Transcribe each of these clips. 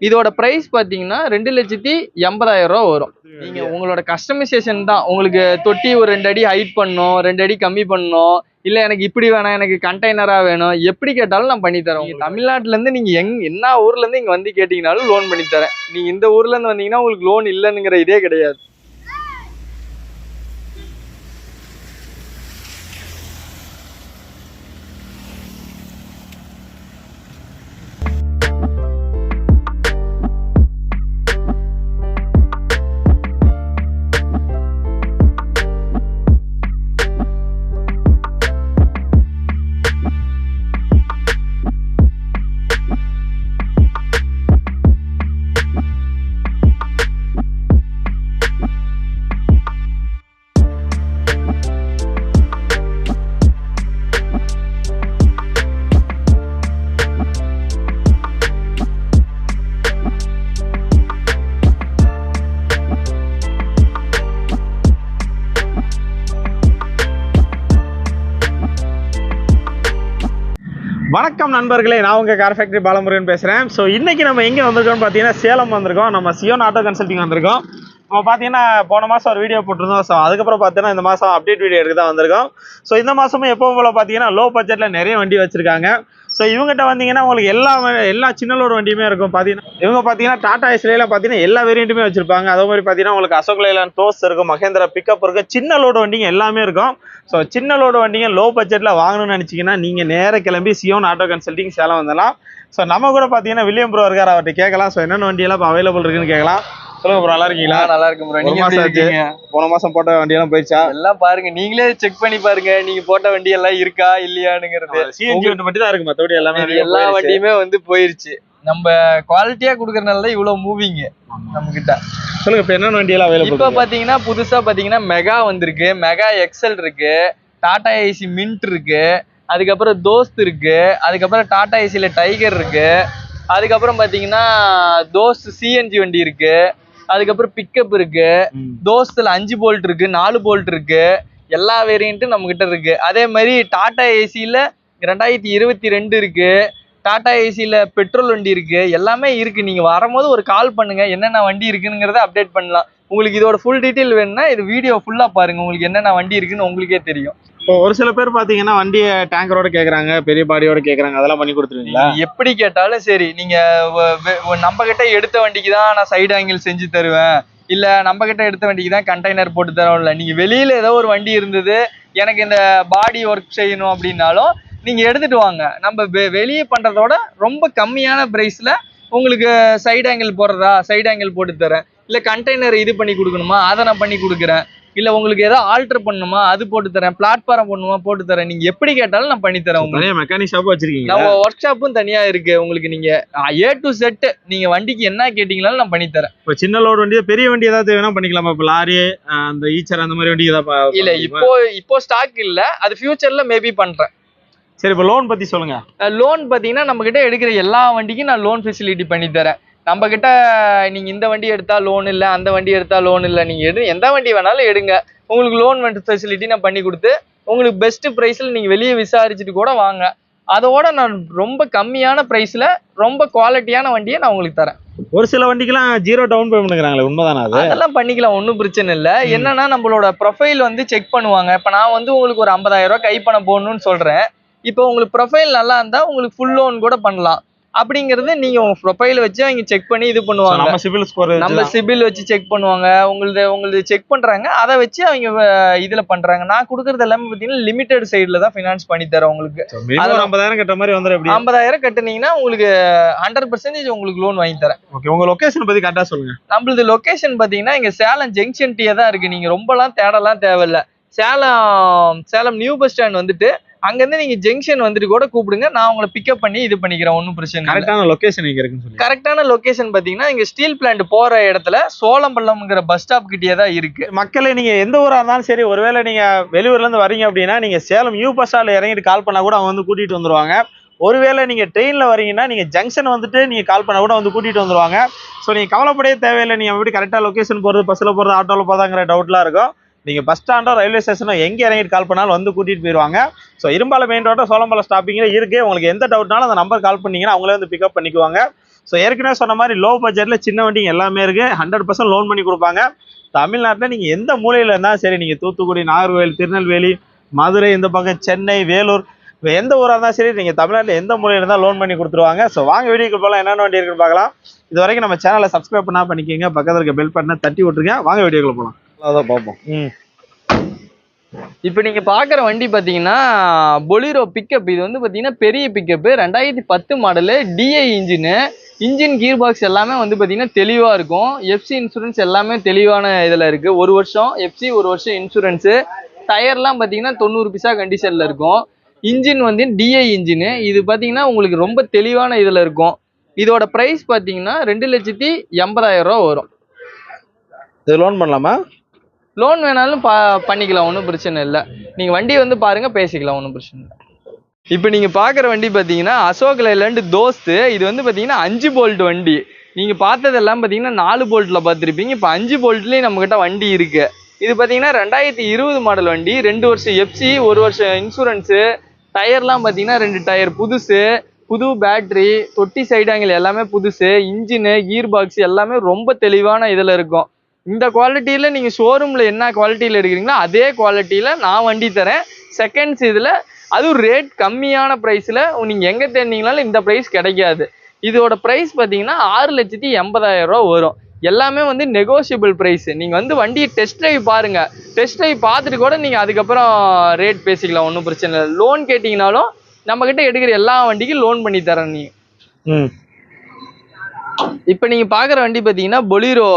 இதோட பிரைஸ் பாத்தீங்கன்னா 2,80,000 வரும். நீங்க உங்களோட கஸ்டமைசேஷன் தான். உங்களுக்கு தொட்டி ஒரு 2 அடி ஹைட் பண்ணணும், 2 அடி கம்மி பண்ணணும், இல்ல எனக்கு இப்படி வேணாம், எனக்கு கண்டெய்னரா வேணும், எப்படி கேட்டாலும் நான் பண்ணி தரேன். நீங்க தமிழ்நாட்டுல இருந்து நீங்க என்ன ஊர்ல இருந்து இங்க வந்து கேட்டீங்கனாலும் லோன் பண்ணி தரேன். நீங்க இந்த ஊர்ல இருந்து வந்தீங்கன்னா உங்களுக்கு லோன் இல்லைங்கிற இதே கிடையாது. வணக்கம் நண்பர்களே, நான் உங்கள் கார் ஃபேக்டரி பாலமுருகன் பேசுகிறேன். ஸோ இன்றைக்கி நம்ம எங்கே வந்திருக்கோம்னு பார்த்தீங்கன்னா சேலம் வந்திருக்கோம். நம்ம சியோன் ஆட்டோ கன்சல்ட்டிங் வந்திருக்கோம். நம்ம பார்த்தீங்கன்னா போன மாதம் ஒரு வீடியோ போட்டிருந்தோம். ஸோ அதுக்கப்புறம் பார்த்தீங்கன்னா இந்த மாதம் அப்டேட் வீடியோ எடுக்க தான் வந்திருக்கோம். ஸோ இந்த மாதமும் எப்போ போல் பார்த்தீங்கன்னா லோ பட்ஜெட்டில் நிறைய வண்டி வச்சுருக்காங்க. ஸோ இவங்ககிட்ட வந்தீங்கன்னா உங்களுக்கு எல்லா சின்ன லோடு வண்டியுமே இருக்கும். பார்த்தீங்கன்னா இவங்க பார்த்தீங்கன்னா டாடா ஏஸ்லாம் பார்த்தீங்கன்னா எல்லா வேரியண்ட்டுமே வச்சிருப்பாங்க. அதே மாதிரி பார்த்தீங்கன்னா உங்களுக்கு அசோக் லேலண்ட் டோஸ் இருக்கும், மகேந்திரா பிக்கப் இருக்குது, சின்ன லோடு வண்டிங்க எல்லாமே இருக்கும். ஸோ சின்ன லோடு வண்டிங்க லோ பட்ஜெட்டில் வாங்கணும்னு நினச்சிங்கன்னா நீங்கள் நேராக கிளம்பி சியோன் ஆட்டோ கன்சல்ட்டிங் சேலம் வந்துடலாம். ஸோ நம்ம கூட பார்த்தீங்கன்னா வில்லியம் ப்ரோ இருக்கார், அவர்கிட்ட கேட்கலாம். ஸோ என்னென்ன வண்டியெல்லாம் இப்போ அவைலபிள் இருக்குன்னு கேட்கலாம். சொல்லுங்க ப்ரோ, நல்லா இருக்கீங்களா? நல்லா இருக்கும் ப்ரோ. நீங்க எப்படி இருக்கீங்க? போன மாசம் போட்ட வண்டியெல்லாம் போயிடுச்சா? எல்லாம் பாருங்க, நீங்களே செக் பண்ணி பாருங்க, நீங்க போட்ட வண்டி எல்லாம் இருக்கா இல்லையானுங்கிறது. சிஎன்ஜி வண்டி மட்டும் தான் இருக்கு, மற்றபடி எல்லாமே எல்லா வண்டியுமே வந்து போயிருச்சு. நம்ம குவாலிட்டியா குடுக்கறனால தான் இவ்வளவு மூவிங் நம்ம கிட்ட. சொல்லுங்க இப்ப என்னென்ன வண்டியெல்லாம் அவைலபிள்? இப்ப பாத்தீங்கன்னா புதுசா பாத்தீங்கன்னா மெகா வந்திருக்கு, மெகா எக்ஸல் இருக்கு, டாடா ஏசி மின்ட் இருக்கு, அதுக்கப்புறம் தோஸ்த் இருக்கு, அதுக்கப்புறம் டாடா ஏசில டைகர் இருக்கு, அதுக்கப்புறம் பாத்தீங்கன்னா தோஸ்த் சிஎன்ஜி வண்டி இருக்கு, அதுக்கப்புறம் பிக்கப் இருக்கு, தோஸ்துல 5 போல்ட் இருக்கு, 4 போல்ட் இருக்கு, எல்லா வேரியண்ட்டும் நம்ம கிட்ட இருக்கு. அதே மாதிரி டாடா ஏசில 2022 இருக்கு, டாடா ஏசில பெட்ரோல் வண்டி இருக்கு, எல்லாமே இருக்கு. நீங்க வரும்போது ஒரு கால் பண்ணுங்க, என்னென்ன வண்டி இருக்குங்கிறத அப்டேட் பண்ணலாம். உங்களுக்கு இதோட ஃபுல் டீட்டெயில் வேணும்னா இது வீடியோ ஃபுல்லா பாருங்க, உங்களுக்கு என்னென்ன வண்டி இருக்குன்னு உங்களுக்கே தெரியும். இப்போ ஒரு சில பேர் பாத்தீங்கன்னா வண்டியை டேங்கரோட கேக்குறாங்க, பெரிய பாடியோட கேக்குறாங்க, அதெல்லாம் பண்ணி கொடுத்துருவீங்களா? எப்படி கேட்டாலும் சரி. நீங்க நம்ம கிட்ட எடுத்த வண்டிக்கு தான் நான் சைடு ஆங்கிள் செஞ்சு தருவேன், இல்ல நம்ம கிட்ட எடுத்த வண்டிக்கு தான் கண்டெய்னர் போட்டு தரோம், இல்ல நீங்க வெளியில ஏதோ ஒரு வண்டி இருந்தது எனக்கு இந்த பாடி ஒர்க் செய்யணும் அப்படின்னாலும் நீங்க எடுத்துட்டு வாங்க. நம்ம வெளியே பண்றதோட ரொம்ப கம்மியான பிரைஸ்ல உங்களுக்கு சைடு ஆங்கிள் போடுறதா சைடு ஆங்கிள் போட்டு தரேன், இல்ல கண்டெய்னர் இது பண்ணி கொடுக்கணுமா அதை நான் பண்ணி கொடுக்குறேன், இல்ல உங்களுக்கு ஏதாவது ஆல்டர் பண்ணணுமா அது போட்டு தரேன், பிளாட்ஃபார்ம் பண்ணுமா போட்டு தரேன். நீங்க எப்படி கேட்டாலும் நான் பண்ணி தரேன். உங்களுக்கு மெக்கானிக் ஷாப் வச்சிருக்கீங்க? நம்ம ஒர்க் ஷாப்பும் தனியா இருக்கு. உங்களுக்கு நீங்க A to Z நீங்க வண்டிக்கு என்ன கேட்டீங்களாலும் நான் பண்ணி தரேன். இப்போ சின்ன லோடு வண்டி, பெரிய வண்டி ஏதாவது வேணா பண்ணிக்கலாமா? இப்போ லாரி, அந்த ஈச்சர் அந்த மாதிரி வண்டி ஏதாவது? இல்ல இப்போ ஸ்டாக் இல்ல, அது ஃபியூச்சர்ல மேபி பண்றேன். சரி, இப்போ லோன் பத்தி சொல்லுங்க. லோன் பாத்தீங்கன்னா நம்ம கிட்ட எடுக்கிற எல்லா வண்டிக்கும் நான் லோன் ஃபெசிலிட்டி பண்ணி தரேன். நம்ம கிட்ட நீங்க இந்த வண்டி எடுத்தா லோன் இல்ல, அந்த வண்டி எடுத்தா லோன் இல்ல, நீங்க எந்த வண்டி வேணாலும் எடுங்க, உங்களுக்கு லோன் ஃபெசிலிட்டி நான் பண்ணி கொடுத்து உங்களுக்கு பெஸ்ட் பிரைஸ்ல நீங்க வெளியே விசாரிச்சுட்டு கூட வாங்க. அதோட நான் ரொம்ப கம்மியான பிரைஸ்ல ரொம்ப குவாலிட்டியான வண்டியை நான் உங்களுக்கு தரேன். ஒரு சில வண்டிக்கெல்லாம் 0 டவுன் பேமெண்ட்ங்கறாங்களே, உண்மைதானா? அதெல்லாம் பண்ணிக்கலாம், ஒன்றும் பிரச்சனை இல்லை. என்னன்னா நம்மளோட ப்ரொஃபைல் வந்து செக் பண்ணுவாங்க. இப்போ நான் வந்து உங்களுக்கு ஒரு 50,000 ரூபாய் கைப்பணம் போடணும்னு சொல்றேன். இப்போ உங்களுக்கு ப்ரொஃபைல் நல்லா இருந்தா உங்களுக்கு ஃபுல் லோன் கூட பண்ணலாம். அப்படிங்கறது நீங்க உங்க ப்ரொஃபைல் வச்சு அவங்க செக் பண்ணி இது பண்ணுவாங்க. நம்ம சிபில் வச்சு செக் பண்ணுவாங்க. உங்களது செக் பண்றாங்க, அதை வச்சு அவங்க இதுல பண்றாங்க. நான் கொடுக்கறது எல்லாமே பாத்தீங்கன்னா லிமிடெட் சைடுல தான் ஃபினான்ஸ் பண்ணி தரேன். உங்களுக்கு 50,000 கட்ட மாதிரி வந்துரும். 50,000 கட்டுனீங்கன்னா உங்களுக்கு 100% உங்களுக்கு லோன் வாங்கி தரேன். ஓகே, உங்க லொகேஷன் பத்தி கரெக்டா சொல்லுங்க. நம்மளது லொகேஷன் பாத்தீங்கன்னா இங்க சேலம் ஜங்ஷன் டீ தான் இருக்கு. நீங்க ரொம்பலாம் தேடலாம் தேவையில்ல. சேலம் நியூ பஸ் ஸ்டாண்ட் வந்துட்டு அங்கிருந்து நீங்க ஜங்ஷன் வந்துட்டு கூட கூப்பிடுங்க, நான் உங்களை பிக்கப் பண்ணி இது பண்ணிக்கிறேன், ஒன்றும் பிரச்சனை. கரெக்டான லொகேஷன் எங்க இருக்குன்னு சொல்லுங்க. கரெக்டான லொகேஷன் பாத்தீங்கன்னா இங்க ஸ்டீல் பிளான்ட் போற இடத்துல சோளம்பள்ளம்ங்கிற பஸ் ஸ்டாப் கிட்டே தான் இருக்கு. மக்களே, நீங்க எந்த ஊரா இருந்தாலும் சரி, ஒருவேளை நீங்க வெளியூர்ல இருந்து வரீங்க அப்படின்னா நீங்க சேலம் நியூ பஸ் ஸ்டாண்ட்ல இறங்கிட்டு கால் பண்ணா கூட அவங்க வந்து கூட்டிட்டு வந்துருவாங்க. ஒருவேளை நீங்க ட்ரெயின்ல வரீங்கன்னா நீங்க ஜங்ஷன் வந்துட்டு நீங்க கால் பண்ணா கூட வந்து கூட்டிட்டு வந்துருவாங்க. ஸோ நீங்க கவலைப்படவே தேவையில்லை. நீங்க எப்படி கரெக்டா லொகேஷன் போறது, பஸ்ல போறது, ஆட்டோல போதாங்கிற டவுட்லாம் இருக்கும். நீங்க பஸ் ஸ்டாண்டோ ரயில்வே ஸ்டேஷனோ எங்கே இறங்கிட்டு கால் பண்ணாலும் வந்து கூட்டிட்டு போயிடுவாங்க. ஸோ இரும்பாலை மெயின் ரோட்டோ சோளம்பலம் ஸ்டாப்பிங்ல இருக்கு. உங்களுக்கு எந்த டவுட்னாலும் அந்த நம்பர் கால் பண்ணீங்கன்னா அவங்களே வந்து பிக்கப் பண்ணிக்குவாங்க. ஸோ ஏற்கனவே சொன்ன மாதிரி லோ பட்ஜெட்டில் சின்ன வண்டிங்க எல்லாமே இருக்குது. 100% லோன் பண்ணி கொடுப்பாங்க. தமிழ்நாட்டில் நீங்கள் எந்த மூலையில் இருந்தாலும் சரி, நீங்கள் தூத்துக்குடி, நாகர்கோவில், திருநெல்வேலி, மதுரை, இந்த பக்கம் சென்னை, வேலூர், எந்த ஊராக இருந்தாலும் சரி, நீங்கள் தமிழ்நாட்டில் எந்த மூலையில் இருந்தால் லோன் பண்ணி கொடுத்துருவாங்க. ஸோ வாங்க வீடியோக்கு போகலாம், என்னென்ன வண்டி இருக்குன்னு பார்க்கலாம். இது வரைக்கும் நம்ம சேனலை சப்ஸ்கிரைப் பண்ணா பண்ணிக்கோங்க, பக்கத்தில் இருக்க பெல் பட்டனை தட்டி விட்டுருங்க. வாங்க வீடியோக்குள்ள போகலாம், அதான் பார்ப்போம். இப்போ நீங்க பாக்குற வண்டி பாத்தீங்கன்னா பொலிரோ பிக்கப். இது வந்து பாத்தீங்கன்னா பெரிய pickup, 2010 model, DI engine gear box எல்லாமே வந்து பாத்தீங்கன்னா தெளிவா இருக்கும். எஃப்சி இன்சூரன்ஸ் எல்லாமே தெளிவான இதுல இருக்கு. 1 வருஷம் எஃப்சி, 1 வருஷம் இன்சூரன்ஸ். டயர்லாம் பாத்தீங்கன்னா 90 பிசா கண்டிஷன்ல இருக்கும். இன்ஜின் வந்து டிஐ இன்ஜின். இது பாத்தீங்கன்னா உங்களுக்கு ரொம்ப தெளிவான இதுல இருக்கும். இதோட பிரைஸ் பாத்தீங்கன்னா 2,80,000 ரூபா வரும். இது லோன் பண்ணலாமா? லோன் வேணாலும் பண்ணிக்கலாம், ஒன்றும் பிரச்சனை இல்லை. நீங்கள் வண்டி வந்து பாருங்க, பேசிக்கலாம், ஒன்றும் பிரச்சனை இல்லை. இப்போ நீங்கள் பார்க்குற வண்டி பார்த்தீங்கன்னா அசோக் லேலண்ட் தோஸ்து. இது வந்து பார்த்தீங்கன்னா 5 போல்ட் வண்டி. நீங்கள் பார்த்ததெல்லாம் பார்த்தீங்கன்னா 4 போல்ட்டில் பார்த்துருப்பீங்க. இப்போ 5 போல்ட்லேயும் நம்மக்கிட்ட வண்டி இருக்கு. இது பார்த்தீங்கன்னா 2020 மாடல் வண்டி. 2 வருஷம் எஃப்சி, 1 வருஷம் இன்சூரன்ஸு. டயர்லாம் பார்த்தீங்கன்னா 2 டயர் புதுசு, புது பேட்ரி, தொட்டி சைடாங்கில் எல்லாமே புதுசு. இன்ஜினு கீர் பாக்ஸ் எல்லாமே ரொம்ப தெளிவான இதில் இருக்கும். இந்த குவாலிட்டியில் நீங்கள் ஷோரூமில் என்ன குவாலிட்டியில் எடுக்கிறீங்களோ அதே குவாலிட்டியில் நான் வண்டி தரேன். செகண்ட்ஸ் இதில் அதுவும் ரேட் கம்மியான ப்ரைஸில் நீங்கள் எங்கே தேடினீங்கனாலும் இந்த ப்ரைஸ் கிடைக்காது. இதோட ப்ரைஸ் பார்த்தீங்கன்னா 6,80,000 ரூபா வரும். எல்லாமே வந்து நெகோசியபிள் ப்ரைஸ். நீங்கள் வந்து வண்டியை டெஸ்ட் ட்ரைவ் பாருங்கள். டெஸ்ட் ட்ரைவ் பார்த்துட்டு கூட நீங்கள் அதுக்கப்புறம் ரேட் பேசிக்கலாம், ஒன்றும் பிரச்சனை இல்லை. லோன் கேட்டிங்கனாலும் நம்மக்கிட்ட எடுக்கிற எல்லா வண்டிக்கும் லோன் பண்ணி தரேன் நீங்கள். இப்போ நீங்க பாக்குற வண்டி பாத்தீங்கன்னா பொலிரோ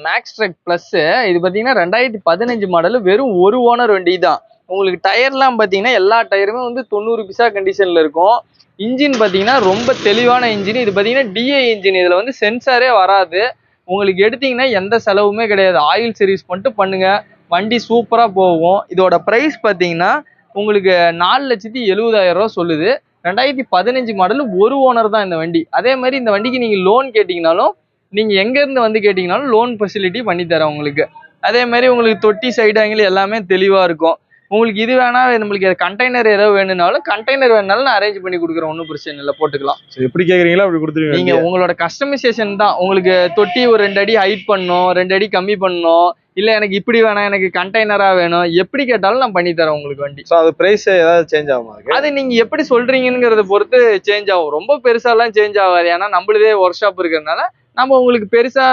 மேக்ஸ் ட்ரக் பிளஸ். இது பாத்தீங்கன்னா 2015 மாடல், வெறும் 1 ஓனர் வண்டி தான். உங்களுக்கு டயர்லாம் பாத்தீங்கன்னா எல்லா டயருமே வந்து 90 பிசா கண்டிஷன்ல இருக்கும். இன்ஜின் பாத்தீங்கன்னா ரொம்ப தெளிவான இன்ஜின். இது பாத்தீங்கன்னா டிஐ இன்ஜின். இதுல வந்து சென்சாரே வராது. உங்களுக்கு எடுத்தீங்கன்னா எந்த செலவுமே கிடையாது. ஆயில் சர்வீஸ் மட்டும் பண்ணுங்க, வண்டி சூப்பரா போகும். இதோட பிரைஸ் பாத்தீங்கன்னா உங்களுக்கு 4,70,000 ரூபா சொல்லுது. 2015 மாடல், 1 ஓனர் தான் இந்த வண்டி. அதே மாதிரி இந்த வண்டிக்கு நீங்க லோன் கேட்டீங்கனாலும், நீங்க எங்க இருந்து வந்து கேட்டீங்கனாலும் லோன் ஃபெசிலிட்டி பண்ணி தரேன் உங்களுக்கு. அதே மாதிரி உங்களுக்கு தொட்டி சைடு ஆங்கிள் எல்லாமே தெளிவா இருக்கும். உங்களுக்கு இது வேணா, நம்மளுக்கு கண்டெய்னர் ஏதோ வேணும்னாலும் கண்டெய்னர் வேணாலும் நான் அரேஞ்ச் பண்ணி கொடுக்குறேன், ஒன்றும் பிரச்சனை இல்லை, போட்டுக்கலாம். எப்படி கேட்குறீங்களோ அப்படி கொடுத்துருவீங்க. நீங்க உங்களோட கஸ்டமைசேஷன் தான். உங்களுக்கு தொட்டி ஒரு 2 அடி ஹைட் பண்ணணும், 2 அடி கம்மி பண்ணணும், இல்ல எனக்கு இப்படி வேணாம், எனக்கு கண்டெய்னரா வேணும், எப்படி கேட்டாலும் நான் பண்ணி தரேன் உங்களுக்கு வண்டி. ஸோ அது பிரைஸ் ஏதாவது சேஞ்ச் ஆகுமா? அது நீங்க எப்படி சொல்றீங்கிறத பொறுத்து சேஞ்ச் ஆகும். ரொம்ப பெருசாலாம் சேஞ்ச் ஆகாது. ஏன்னா நம்மளுதே ஒர்க் ஷாப் இருக்கிறதுனால நம்ம உங்களுக்கு பெருசா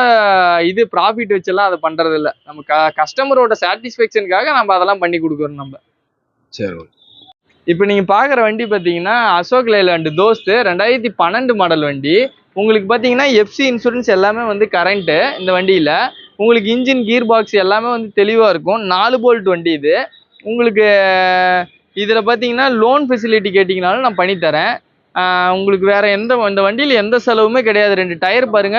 இது ப்ராஃபிட் வச்செல்லாம் அதை பண்றது இல்லை. நம்ம கஸ்டமரோட சாட்டிஸ்ஃபேக்ஷனுக்காக நம்ம அதெல்லாம் பண்ணி கொடுக்குறோம் நம்ம. சரி. இப்போ நீங்க பாக்குற வண்டி பாத்தீங்கன்னா அசோக் லேலண்ட் தோஸ்து, 2012 மாடல் வண்டி. உங்களுக்கு பாத்தீங்கன்னா எஃப்சி இன்சூரன்ஸ் எல்லாமே வந்து கரண்ட். இந்த வண்டியில உங்களுக்கு இன்ஜின் கீர் பாக்ஸ் எல்லாமே வந்து தெளிவா இருக்கும். 4 போல்ட் வண்டி இது. உங்களுக்கு இதுல பாத்தீங்கன்னா லோன் ஃபெசிலிட்டி கேட்டீங்கனாலும் நான் பண்ணி தரேன். உங்களுக்கு வேற இந்த வண்டியில எந்த செலவுமே கிடையாது. 2 டயர் பாருங்க,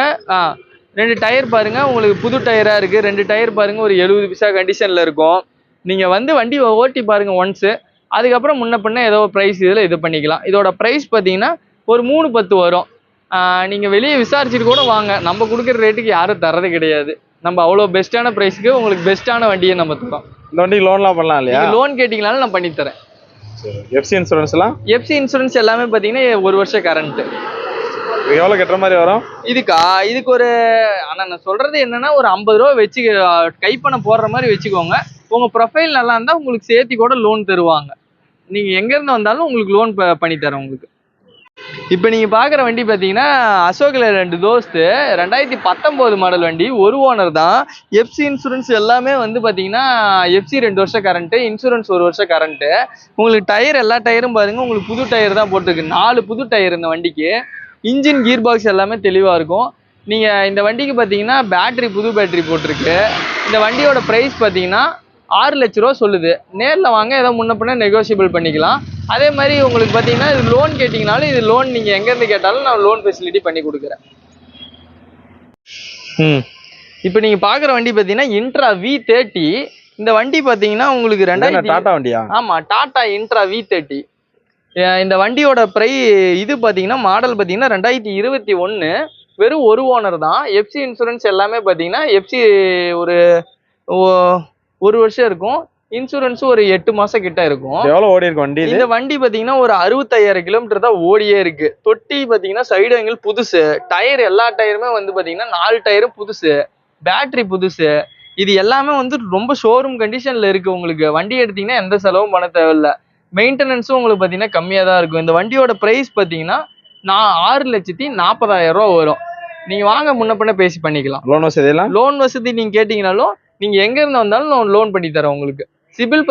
2 டயர் பாருங்க, உங்களுக்கு புது டயரா இருக்கு. 2 டயர் பாருங்க, ஒரு 70 பிசா கண்டிஷன்ல இருக்கும். நீங்க வந்து வண்டி ஓட்டி பாருங்க ஒன்ஸ். அதுக்கப்புறம் முன்ன பின்ன ஏதோ ப்ரைஸ் இதில் இது பண்ணிக்கலாம். இதோட ப்ரைஸ் பார்த்தீங்கன்னா ஒரு 3,10 வரும். நீங்கள் வெளியே விசாரிச்சுட்டு கூட வாங்க, நம்ம கொடுக்குற ரேட்டுக்கு யாரும் தரது கிடையாது. நம்ம அவ்வளோ பெஸ்ட்டான ப்ரைஸுக்கு உங்களுக்கு பெஸ்ட்டான வண்டியை நம்ம தரோம். இந்த வண்டிக்கு லோன்லாம் பண்ணலாம் இல்லையா? லோன் கேட்டிங்கனாலும் நான் பண்ணித்தரேன். எஃப்சி இன்சூரன்ஸ்லாம்? எஃப்சி இன்சூரன்ஸ் எல்லாமே பார்த்தீங்கன்னா 1 வருஷம் கரண்ட்டு. எவ்வளோ கட்டுற மாதிரி வரும் இதுக்கு ஒரு, ஆனால் நான் சொல்கிறது என்னன்னா, ஒரு 50 ரூபா வச்சு கைப்பணம் போடுற மாதிரி வச்சுக்கோங்க. உங்கள் ப்ரொஃபைல் நல்லா இருந்தால் உங்களுக்கு சேர்த்தி கூட லோன் தருவாங்க. நீங்கள் எங்கேருந்து வந்தாலும் உங்களுக்கு லோன் பண்ணி தரேன் உங்களுக்கு. இப்போ நீங்கள் பார்க்குற வண்டி பார்த்தீங்கன்னா அசோக் லேலண்ட் தோஸ்து, 2019 மாடல் வண்டி, 1 ஓனர் தான். எஃப்சி இன்சூரன்ஸ் எல்லாமே வந்து பார்த்தீங்கன்னா எஃப்சி 2 வருஷம் கரண்ட்டு, இன்சூரன்ஸ் 1 வருஷம் கரண்ட்டு. உங்களுக்கு டயர் எல்லா டயரும் பாருங்கள், உங்களுக்கு புது டயர் தான் போட்டிருக்கு. 4 புது டயர் இந்த வண்டிக்கு. இன்ஜின் கீர் பாக்ஸ் எல்லாமே தெளிவாக இருக்கும். நீங்கள் இந்த வண்டிக்கு பார்த்தீங்கன்னா பேட்ரி, புது பேட்ரி போட்டிருக்கு. இந்த வண்டியோட ப்ரைஸ் பார்த்தீங்கன்னா 6 லட்ச ரூபா சொல்லுது. நேரில் வாங்க, ஏதோ முன்ன பின்ன நெகோசியபிள் பண்ணிக்கலாம். அதே மாதிரி உங்களுக்கு பார்த்தீங்கன்னா இது லோன் கேட்டிங்கனாலும், இது லோன் நீங்கள் எங்கேருந்து கேட்டாலும் நான் லோன் ஃபெசிலிட்டி பண்ணி கொடுக்குறேன். இப்போ நீங்கள் பார்க்குற வண்டி பார்த்தீங்கன்னா இன்ட்ரா V30. இந்த வண்டி பார்த்தீங்கன்னா உங்களுக்கு 2000 டாடா வண்டியா? ஆமாம், டாடா இன்ட்ரா V30. இந்த வண்டியோட இது பார்த்தீங்கன்னா மாடல் பார்த்தீங்கன்னா 2021, வெறும் 1 ஓனர் தான். எஃப்சி இன்சூரன்ஸ் எல்லாமே பார்த்தீங்கன்னா எஃப்சி ஒரு 1 வருஷம் இருக்கும். இன்சூரன்ஸ் ஒரு 8 மாசம் கிட்ட இருக்கும். எவ்வளவு ஓடி இருக்கு வண்டி? இந்த வண்டி பாத்தீங்கன்னா ஒரு 65,000 கிலோமீட்டர் தான் ஓடியே இருக்கு. தொட்டி பாத்தீங்கன்னா சைடு ஆங்கிள் புதுசு, டயர் எல்லா டயருமே வந்து பாத்தீங்கன்னா 4 டயரும் புதுசு, பேட்டரி புதுசு. இது எல்லாமே வந்து ரொம்ப ஷோரூம் கண்டிஷன்ல இருக்கு. உங்களுக்கு வண்டி எடுத்தீங்கன்னா எந்த செலவும் பண்ண தேவையில்ல. மெயின்டெனன்ஸும் உங்களுக்கு பாத்தீங்கன்னா கம்மியா தான் இருக்கும். இந்த வண்டியோட பிரைஸ் பாத்தீங்கன்னா 6,40,000 வரும். நீங்க வாங்க முன்ன பின்ன பேசி பண்ணிக்கலாம். லோன் வசதி நீங்க கேட்டீங்கனாலும் நீங்க எங்க இருந்து வந்தாலும் நான் லோன் பண்ணி தரேன் உங்களுக்கு. சிபில்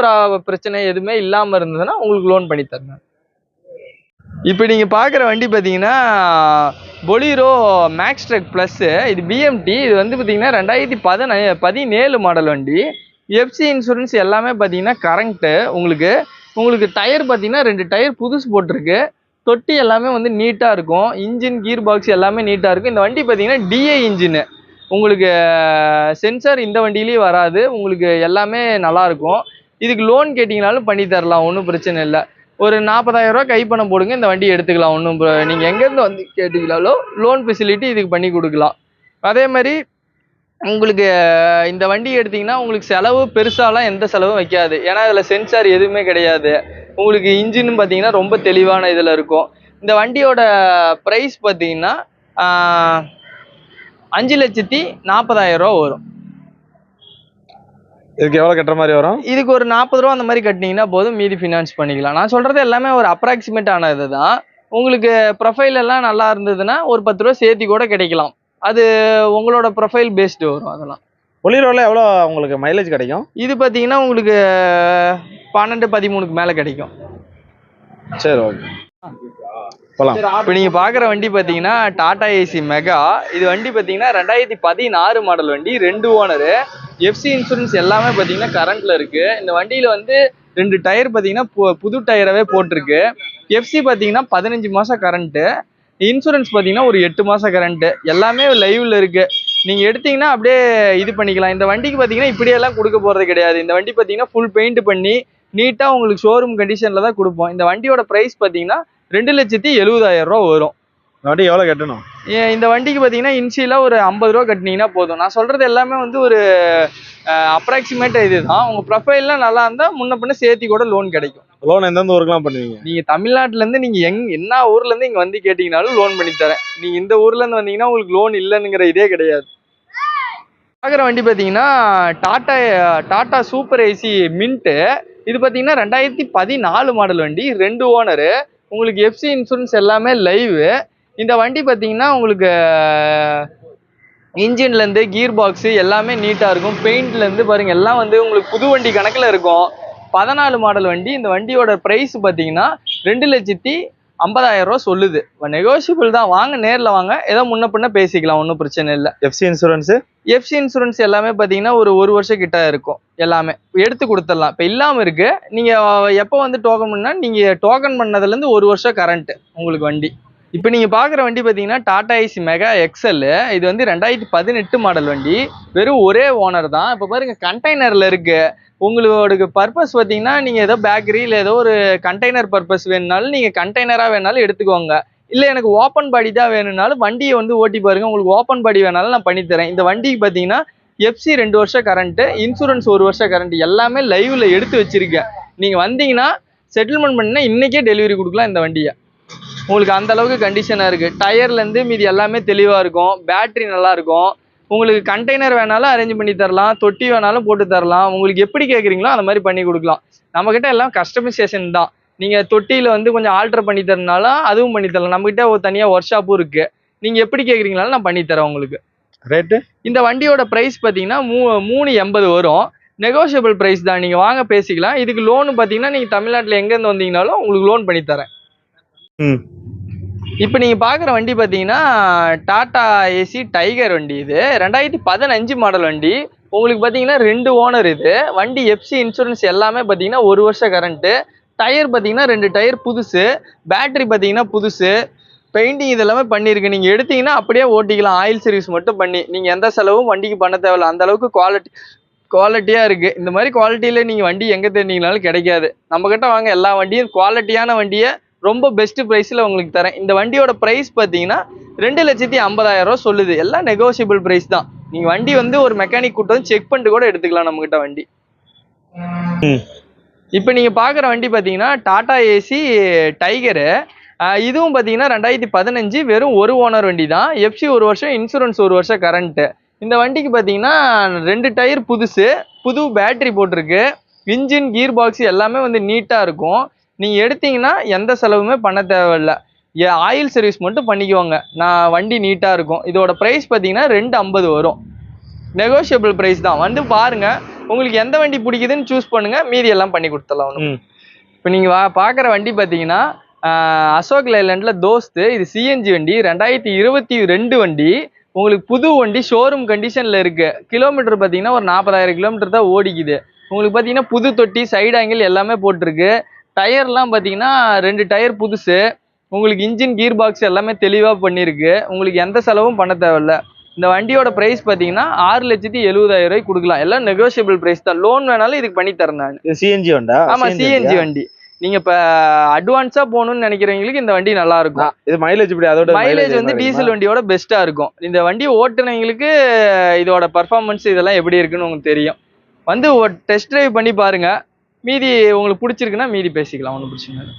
பிரச்சனை எதுவுமே இல்லாம இருந்ததுன்னா உங்களுக்கு லோன் பண்ணி தரேன். இப்போ நீங்க பாக்குற வண்டி பாத்தீங்கன்னா பொலிரோ மேக்ஸ் ட்ரக் பிளஸ். இது பிஎம்டி. இது வந்து பாத்தீங்கன்னா 2017 மாடல் வண்டி. எஃப்சி இன்சூரன்ஸ் எல்லாமே பாத்தீங்கன்னா கரண்ட். உங்களுக்கு டயர் பாத்தீங்கன்னா 2 டயர் புதுசு போட்டிருக்கு. தொட்டி எல்லாமே வந்து நீட்டா இருக்கும். இன்ஜின் கீர் பாக்ஸ் எல்லாமே நீட்டா இருக்கும். இந்த வண்டி பாத்தீங்கன்னா டிஐ இன்ஜின். உங்களுக்கு சென்சார் இந்த வண்டியிலேயே வராது. உங்களுக்கு எல்லாமே நல்லா இருக்கும். இதுக்கு லோன் கேட்டீங்கனாலும் பண்ணி தரலாம், ஒன்றும் பிரச்சனை இல்லை. ஒரு 40,000 கைப்பணம் போடுங்க, இந்த வண்டி எடுத்துக்கலாம். ஒன்றும் நீங்க எங்கேருந்து வந்து கேட்டீங்கனாலும் லோன் ஃபெசிலிட்டி இதுக்கு பண்ணி கொடுக்கலாம். அதே மாதிரி உங்களுக்கு இந்த வண்டி எடுத்தீங்கன்னா உங்களுக்கு செலவு பெருசாலாம் எந்த செலவும் வைக்காது. ஏன்னா இதில் சென்சார் எதுவுமே கிடையாது. உங்களுக்கு இன்ஜின் பார்த்தீங்கன்னா ரொம்ப தெளிவான இதில் இருக்கும். இந்த வண்டியோட ப்ரைஸ் பார்த்தீங்கன்னா 5,40,000 வரும். இதுக்கு எவ்வளவு கட்டுற மாதிரி வரும்? இதுக்கு ஒரு 40 ரூபா அந்த மாதிரி கட்டினீங்கன்னா போதும், மீதி ஃபினான்ஸ் பண்ணிக்கலாம். நான் சொல்றது எல்லாமே ஒரு அப்ராக்சிமேட் ஆனது தான். உங்களுக்கு ப்ரொஃபைல் எல்லாம் நல்லா இருந்ததுன்னா ஒரு 10 ரூபா சேர்த்தி கூட கிடைக்கலாம். அது உங்களோட ப்ரொஃபைல் பேஸ்டு வரும். அதெல்லாம் பொலிரோல எவ்வளோ உங்களுக்கு மைலேஜ் கிடைக்கும்? இது பார்த்தீங்கன்னா உங்களுக்கு 12-13க்கு மேலே கிடைக்கும். சரி, ஓகே. இப்போ நீங்க பாக்குற வண்டி பாத்தீங்கன்னா டாடா ஏசி மெகா. இது வண்டி பாத்தீங்கன்னா 2016 மாடல் வண்டி, 2 ஓனரு. எஃப்சி இன்சூரன்ஸ் எல்லாமே பாத்தீங்கன்னா கரண்ட்ல இருக்கு. இந்த வண்டியில வந்து 2 டயர் பாத்தீங்கன்னா புது டயராகவே போட்டிருக்கு. எஃப்சி பாத்தீங்கன்னா 15 மாசம் கரண்ட், இன்சூரன்ஸ் பாத்தீங்கன்னா ஒரு 8 மாசம் கரண்ட். எல்லாமே லைவ்ல இருக்கு. நீங்க எடுத்தீங்கன்னா அப்படியே இது பண்ணிக்கலாம். இந்த வண்டிக்கு பாத்தீங்கன்னா இப்படியெல்லாம் கொடுக்க போறது கிடையாது. இந்த வண்டி பாத்தீங்கன்னா ஃபுல் பெயிண்ட் பண்ணி நீட்டா உங்களுக்கு ஷோரூம் கண்டிஷன்ல தான் கொடுப்போம். இந்த வண்டியோட பிரைஸ் பாத்தீங்கன்னா 2,70,000 வரும். வண்டி எவ்வளவு கட்டணும்? இந்த வண்டிக்கு பாத்தீங்கன்னா இன்ஷியலா ஒரு 50 ரூபா கட்டினீங்கன்னா போதும். நான் சொல்றது எல்லாமே வந்து ஒரு அப்ராக்சிமேட்டா இதுதான். உங்க ப்ரொஃபைல்லாம் நல்லா இருந்தா முன்ன பின்ன சேர்த்தி கூட லோன் கிடைக்கும். லோன் எந்தெந்த ஊருக்குலாம் பண்ணுவீங்க? நீங்க தமிழ்நாட்டுல இருந்து நீங்க என்ன ஊர்ல இருந்து இங்க வந்து கேட்டீங்கன்னாலும் லோன் பண்ணி தரேன். நீங்க இந்த ஊர்ல இருந்து வந்தீங்கன்னா உங்களுக்கு லோன் இல்லைங்கிற இதே கிடையாது. பாக்குற வண்டி பாத்தீங்கன்னா டாடா சூப்பர் ஏசி மின்ட். இது பாத்தீங்கன்னா 2014 மாடல் வண்டி, 2 ஓனரு. உங்களுக்கு எஃப்சி இன்சூரன்ஸ் எல்லாமே லைவ். இந்த வண்டி பாத்தீங்கன்னா உங்களுக்கு இன்ஜின்ல இருந்து கீர் பாக்ஸ் எல்லாமே நீட்டா இருக்கும். பெயிண்ட்ல இருந்து பாருங்க எல்லாம் வந்து உங்களுக்கு புது வண்டி கணக்குல இருக்கும். 14 மாடல் வண்டி. இந்த வண்டியோட பிரைஸ் பாத்தீங்கன்னா 2,50,000 சொல்லுது. நெகோசியபிள் தான். வாங்க, நேர்ல வாங்க, ஏதோ முன்ன பின்ன பேசிக்கலாம், ஒன்றும் பிரச்சனை இல்லை. எஃப்சி இன்சூரன்ஸ் எல்லாமே பாத்தீங்கன்னா ஒரு 1 வருஷம் கிட்ட இருக்கும். எல்லாமே எடுத்து கொடுத்துடலாம். இப்ப இல்லாம இருக்கு. நீங்க எப்போ வந்து டோக்கன் பண்ணா, நீங்க டோக்கன் பண்ணதுல இருந்து 1 வருஷம் கரண்ட் உங்களுக்கு வண்டி. இப்போ நீங்க பாக்குற வண்டி பாத்தீங்கன்னா டாடா ஏசி மெகா எக்ஸ்எல். இது வந்து 2018 மாடல் வண்டி. வெறும் ஒரே ஓனர் தான். இப்போ பாருங்க கண்டெய்னர்ல இருக்கு. உங்களோட பர்பஸ் பாத்தீங்கன்னா நீங்க ஏதோ பேக்கரி இல்லை ஏதோ ஒரு கண்டெய்னர் பர்பஸ் வேணும்னாலும் நீங்க கண்டெய்னரா வேணாலும் எடுத்துக்கோங்க. இல்லை எனக்கு ஓப்பன் பாடி தான் வேணும்னாலும் வண்டியை வந்து ஓட்டி பாருங்க. உங்களுக்கு ஓப்பன் பாடி வேணாலும் நான் பண்ணி தரேன். இந்த வண்டிக்கு பாத்தீங்கன்னா எஃப்சி 2 வருஷம் கரண்ட், இன்சூரன்ஸ் 1 வருஷம் கரண்ட், எல்லாமே லைவ்ல எடுத்து வச்சிருக்கேன். நீங்க வந்தீங்கன்னா செட்டில்மெண்ட் பண்ணா இன்னைக்கே டெலிவரி கொடுக்கலாம். இந்த வண்டியை உங்களுக்கு அந்த அளவுக்கு கண்டிஷனா இருக்கு. டயர்ல இருந்து மீதி எல்லாமே தெளிவா இருக்கும். பேட்டரி நல்லா இருக்கும். உங்களுக்கு கண்டெய்னர் வேணாலும் அரேஞ்ச் பண்ணி தரலாம், தொட்டி வேணாலும் போட்டு தரலாம். உங்களுக்கு எப்படி கேட்குறீங்களோ அந்த மாதிரி பண்ணி கொடுக்கலாம். நம்ம கிட்ட எல்லாம் கஸ்டமைசேஷன் தான். நீங்க தொட்டியில வந்து கொஞ்சம் ஆல்டர் பண்ணி தரனாலும் அதுவும் பண்ணி தரலாம். நம்ம கிட்ட ஒரு தனியா ஒர்க் ஷாப்பும் இருக்கு. நீங்க எப்படி கேட்குறீங்களாலும் நான் பண்ணி தரேன் உங்களுக்கு. ரேட்டு இந்த வண்டியோட பிரைஸ் பாத்தீங்கன்னா 3,80 வரும். நெகோசியபிள் பிரைஸ் தான். நீங்க வாங்க பேசிக்கலாம். இதுக்கு லோன் பாத்தீங்கன்னா நீங்க தமிழ்நாட்டுல எங்க இருந்து வந்தீங்கனாலும் உங்களுக்கு லோன் பண்ணி தரேன். இப்போ நீங்க பாக்குற வண்டி பாத்தீங்கன்னா டாடா ஏசி டைகர் வண்டி. இது 2015 மாடல் வண்டி. உங்களுக்கு பாத்தீங்கன்னா 2 ஓனர். இது வண்டி எஃப்சி இன்சூரன்ஸ் எல்லாமே பாத்தீங்கன்னா 1 வருஷம் கரண்ட். டயர் பாத்தீங்கன்னா 2 டயர் புதுசு, பேட்டரி பாத்தீங்கன்னா புதுசு, பெயிண்டிங் இதெல்லாமே பண்ணிருக்கு. நீங்க எடுத்தீங்கன்னா அப்படியே ஓட்டிக்கலாம். ஆயில் சர்வீஸ் மட்டும் பண்ணி நீங்க எந்த செலவும் வண்டிக்கு பண்ண தேவையில்ல. அந்த அளவுக்கு குவாலிட்டியா இருக்கு. இந்த மாதிரி குவாலிட்டியில நீங்க வண்டி எங்க தேடிங்கனாலும் கிடைக்காது. நம்ம கிட்ட வாங்க, எல்லா வண்டியும் குவாலிட்டியான வண்டியை ரொம்ப பெஸ்ட் பிரைஸ்ல உங்களுக்கு தரேன். இந்த வண்டியோட பிரைஸ் பாத்தீங்கன்னா 2,50,000 சொல்லுது. எல்லாம் நெகோசியபிள் பிரைஸ் தான். நீங்க வண்டி வந்து ஒரு மெக்கானிக் கூட்டம் செக் பண்ணிட்டு கூட எடுத்துக்கலாம் நம்ம கிட்ட வண்டி. இப்போ நீங்கள் பார்க்குற வண்டி பார்த்தீங்கன்னா டாடா ஏசி டைகரு. இதுவும் பார்த்தீங்கன்னா 2015 வெறும் ஒரு ஓனர் வண்டி தான். எஃப்சி 1 வருஷம், இன்சூரன்ஸ் 1 வருஷம் கரண்ட்டு. இந்த வண்டிக்கு பார்த்தீங்கன்னா 2 டயர் புதுசு, புது பேட்டரி போட்டிருக்கு. இன்ஜின் கீர் பாக்ஸ் எல்லாமே வந்து நீட்டாக இருக்கும். நீங்கள் எடுத்தீங்கன்னா எந்த செலவுமே பண்ண தேவையில்லை. ஆயில் சர்வீஸ் மட்டும் பண்ணிக்குவாங்க. வண்டி நீட்டாக இருக்கும். இதோட ப்ரைஸ் பார்த்தீங்கன்னா 250 வரும். நெகோஷியபிள் ப்ரைஸ் தான். வந்து பாருங்க, உங்களுக்கு எந்த வண்டி பிடிக்குதுன்னு சூஸ் பண்ணுங்க, மீதி எல்லாம் பண்ணி கொடுத்துடலாம் ஒன்று. இப்போ நீங்கள் பார்க்குற வண்டி பார்த்தீங்கன்னா அசோக் லைலண்டில் தோஸ்து. இது சிஎன்ஜி வண்டி, 2022 வண்டி. உங்களுக்கு புது வண்டி, ஷோரூம் கண்டிஷனில் இருக்கு. கிலோமீட்டர் பார்த்தீங்கன்னா ஒரு 40,000 கிலோமீட்டர் தான் ஓடிக்குது. உங்களுக்கு பார்த்தீங்கன்னா புது தொட்டி, சைடு ஆங்கிள் எல்லாமே போட்டிருக்கு. டயர்லாம் பார்த்தீங்கன்னா 2 டயர் புதுசு. உங்களுக்கு இன்ஜின் கீர் பாக்ஸ் எல்லாமே தெளிவாக பண்ணியிருக்கு. உங்களுக்கு எந்த செலவும் பண்ண தேவையில்ல. இந்த வண்டியோட ப்ரைஸ் பார்த்தீங்கன்னா 6,70,000 கொடுக்கலாம். எல்லாம் நெகோஷியபிள் ப்ரைஸ் தான். லோன் வேணாலும் இதுக்கு பண்ணி தரேன் நான். சிஎன்ஜி வண்டா? ஆமாம், சிஎன்ஜி வண்டி. நீங்க இப்ப அட்வான்ஸா போகணும்னு நினைக்கிறவங்களுக்கு இந்த வண்டி நல்லா இருக்கும். இது மைலேஜ் இப்படி அதோட மைலேஜ் வந்து டீசல் வண்டியோட பெஸ்டா இருக்கும். இந்த வண்டி ஓட்டுனவங்களுக்கு இதோட பர்ஃபார்மன்ஸ் இதெல்லாம் எப்படி இருக்குன்னு உங்களுக்கு தெரியும். வந்து டெஸ்ட் டிரைவ் பண்ணி பாருங்க. மீதி உங்களுக்கு பிடிச்சிருக்குன்னா மீதி பேசிக்கலாம், ஒன்றும் பிரச்சனை இல்லை.